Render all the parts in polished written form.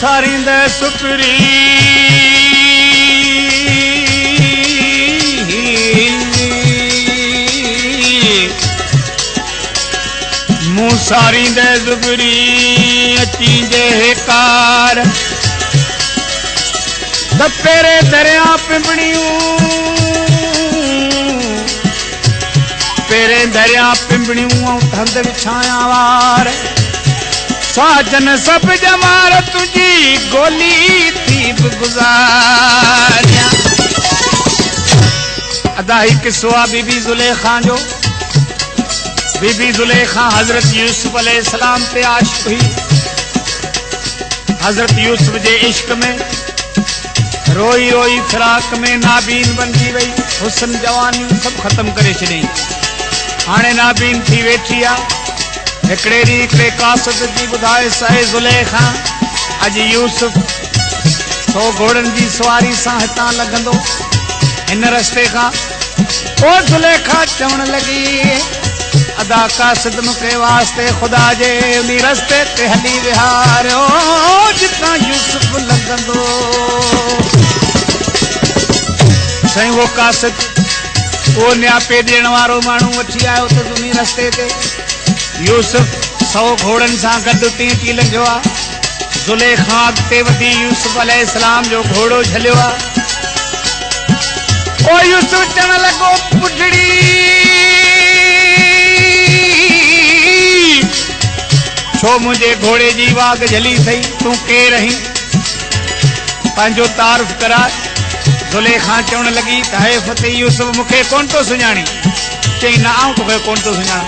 सारिंद सुकरी सारिंद सुकरी अची जे कार दपेरे दरिया पिंबड़ियूं पेरे दरिया पिंबड़ियूं हंध विछाया वार साजन सब जमार तुझी गोली थी गुज़ारिया। अदा ही किस्सो आहे बीबी ज़ुलेखा जो। बीबी ज़ुलेखा हज़रत यूसुफ अलैहिस्सलाम ते आशिक़ हुई। हज़रत यूसुफ जे इश्क में रोई रोई फिराक में नाबीन बणजी वई। हुस्न जवानी सब खत्म करे छॾियईं। हाणे नाबीन थी वेठी आहे। हिकिड़े ॾींहुं हिकिड़े कासिद जी ॿुधाए सहे ज़ुलेखा अॼु यूसुफ 100 घोड़नि जी सवारी सां हितां लॻंदो हिन रस्ते खां। पोइ ज़ुलेखा चवण लॻी अदा कासिद मूंखे वास्ते ख़ुदा जे उन रस्ते ते हली विहारियो जितां यूसुफ लॻंदो। साईं वो कासिद वो न्यापे ॾियण वारो माण्हू वठी आयो त उन रस्ते ते यूसुफ 100 घोड़नि सां गॾु तीं लंघियो आहे। ज़ुलेखा अॻिते वधी यूसुफ अलैहिस्सलाम जो घोड़ो झलियो आहे। ओ यूसुफ चवण लॻो पुटड़ी छो मुझे घोड़े जी वाग झली थई तूं केर आहीं पंहिंजो तारुफ करा। ज़ुलेखा चवण लॻी त हे फतेह यूसुफ मूंखे कोन थो सुञाणी। चई न आऊं तोखे कोन थो सुञाणा।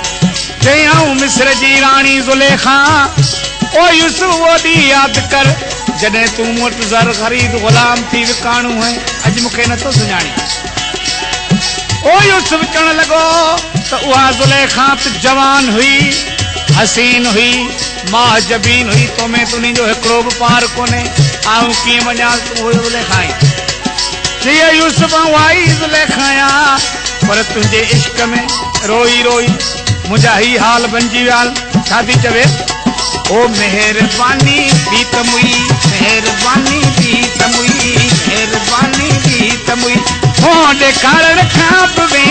चई आऊं मिस्र जी राणी ज़ुलेखा। ओ यूसुफ वो ॾींहुं यादि कर जॾहिं तूं मूं वटि ज़र ख़रीद ग़ुलाम थी विकाणो है अॼु मूंखे नथो सुञाणी। ओ यूसुफ चवण लॻो त उहा ज़ुलेखा त जवान हुई हसीन हुई माजबीन हुई तो में तुनी जो हिकिड़ो बि पार कोन्हे। आऊं कीअं वञा तूं ज़ुलेखा आहीं। चई यूसुफ आई ज़ुलेखा आहियां पर तुंहिंजे इश्क में रोई रोई मुंहिंजा ही हाल बणिजी विया। छा थी चवे ओ मेहरबानी दी तमुई मेहरबानी दी तमुई मेहरबानी दी तमुई हो ॾेखारण खां बि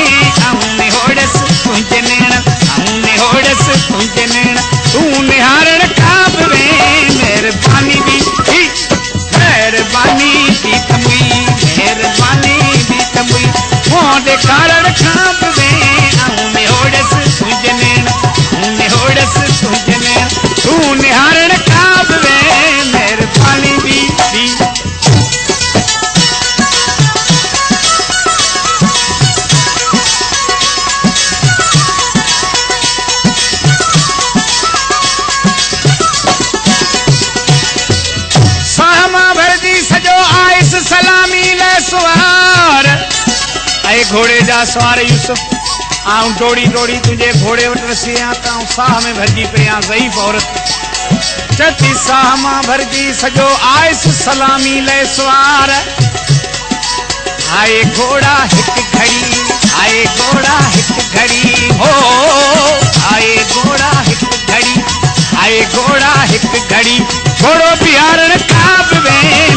आऊं निहोड़स तुंहिंजे नेण आऊं निहोड़स तुंहिंजे नेण तूं निहारण खां बि मेहरबानी दी मेहरबानी दी तमुई मेहरबानी दी तमुई हो ॾेखारण खां बि आऊं निहोड़स तुंहिंजे नेण आऊं निहोड़स तुंहिंजे नेण तूं निहारण खां बि मेहरबानी दी सलामी ले सवार ऐ घोड़े जा सवार यूसुफ आऊं डोड़ी डोड़ी तुझे घोड़े वटि रसी आहियां त आऊं साह में भरिजी पई आहियां ज़ईफ़ औरत। चती साह मां भरिजी सॼो आयसि सलामी ले सवार। आए घोड़ा हिकु घड़ी आए घोड़ा हिकु घड़ी हो आए घोड़ा हिकु घड़ी आए घोड़ा हिकु घड़ी घोड़ो बिहारण खां बि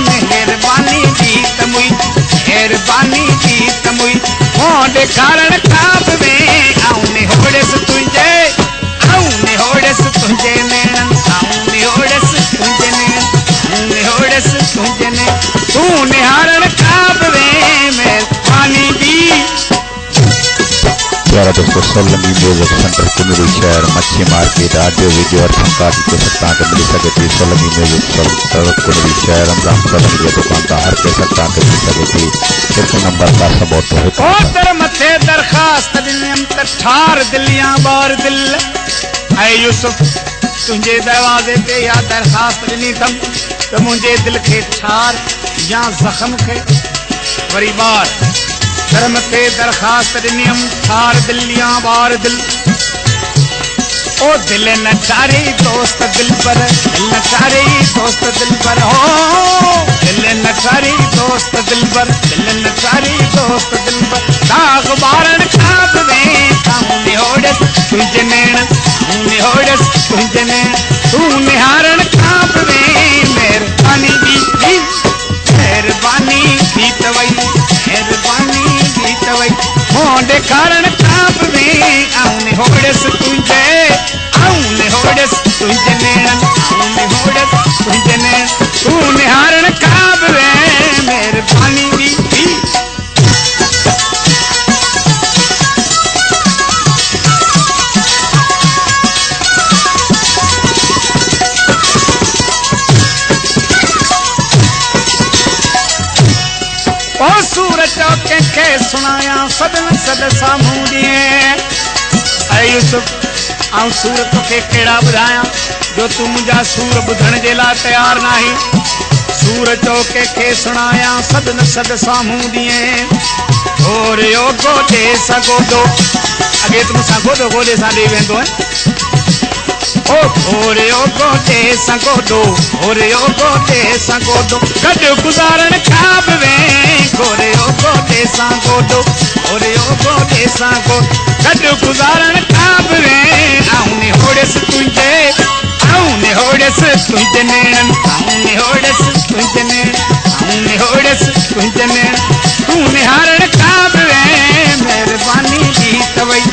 मेहरबानी दी तमुई मेहरबानी दी तमुई हो ॾेखारण खां बि आऊं निहोड़स तुंहिंजे आऊं निहोड़स तुंहिंजे नेण आऊं निहोड़स तुंहिंजे नेण आऊं निहोड़स तुंहिंजे नेण तूं निहारण खां बि मेहरबानी दी। प्यारा दोस्तों सोलंगी म्यूजिक सेंटर कुनरी शहर मच्छी मार्केट ऑडियो वीडियो और फंकारी के सत्ता के मिल सके थी। सोलंगी म्यूजिक सेंटर कुनरी शहर रमजान सोलंगी की दुकान का हर के सत्ता के मिल सके थी। एक नंबर का सबोत तो है दर मथे दरखास्त दिलियम त ठार दिलियां बार दिल ऐ यूसुफ तुंहिंजे दरवाजे ते या दरखास्त ॾिनी अथम त मुंहिंजे दिल खे ठार या ज़ख़्म खे वरी बार दर मथे दरखास्त ॾिनी ठार दिलियां बार दिल ओ दिल न ठारे दोस्त दिल पर दिल न ठारे दोस्त दिल पर हो दिल न ठारे दोस्त दिल पर दिल न ठारे दोस्त दिल पर दाग बारण खां बि आऊं निहोड़स तुंहिंजे नेण आऊं निहोड़स तुंहिंजे नेण तूं निहारण खां बि मेहरबानी मोंडे कारण काप में आउने होड़स तुझे आउने होड़स तुझे नेणन आउने होड़स तुझे नेण तू निहारण काप में मेहरबानी दी ओ सूरज चौके के सुनाया सदन सद साम्हूं ॾिए ऐं यूसुफ आऊं सूर तोखे कहिड़ा ॿुधायां जो तूं मुंहिंजा सूर ॿुधण जे लाइ तयारु नाहीं सूर चौके के सुनाया सदन सद साम्हूं ॾिए और यो गोॾे सां गोॾो अॻे तूं मूंसां गोॾो गोॾे सां ॾेई वेंदो ओ ओरियो गोॾे सां गोॾो ओरियो गोॾे सां गोॾो गॾु गुज़ारण खां बि गोरियो गोॾे सां गोॾो ओरियो गोॾे सां गोॾो गॾु गुज़ारण खां बि आऊं निहोड़स तुंहिंजे आऊं निहोड़स तुंहिंजे नेणन आऊं निहोड़स तुंहिंजे नेण आऊं निहोड़स तुंहिंजे नेण तूं निहारण खां बि महिरबानी दी तवई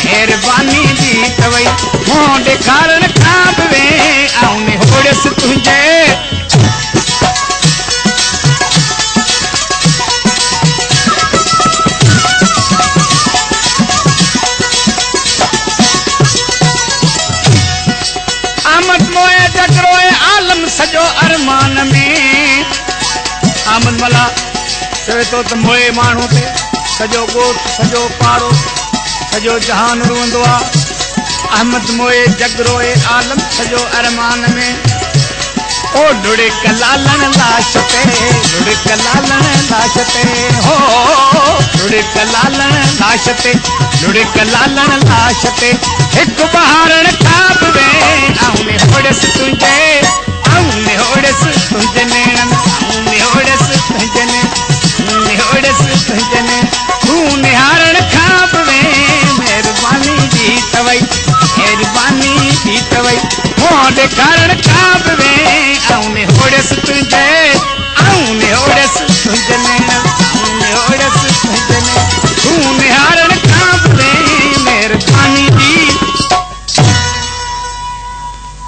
मेहरबानी दी तवई मोंडे कारण खां बि आऊं निहोड़स तुंहिंजे आमद मोए जगरोए आलम सजो अरमान में आमद मला चवे तो त मोए माण्हू ते सजो ॻोठ सजो पाड़ो सजो जहान रुवंदो आहे अहमद मोए जगरोए आलम सजो अरमान में ओ ढुड़िक लालण लाश ते ढुड़िक लालण लाश ते हो ढुड़िक लालण लाश ते ढुड़िक लालण लाश ते हिकु बहारण खां बि आऊं निहोड़स तुंहिंजे आऊं निहोड़स तुंहिंजे नेणन आऊं निहोड़स तुंहिंजे नेण निहोड़स तुंहिंजे नेण तूं निहारण खां बि मेहरबानी दी तवई मेहरबानी दी तवई मोंडे कारण खां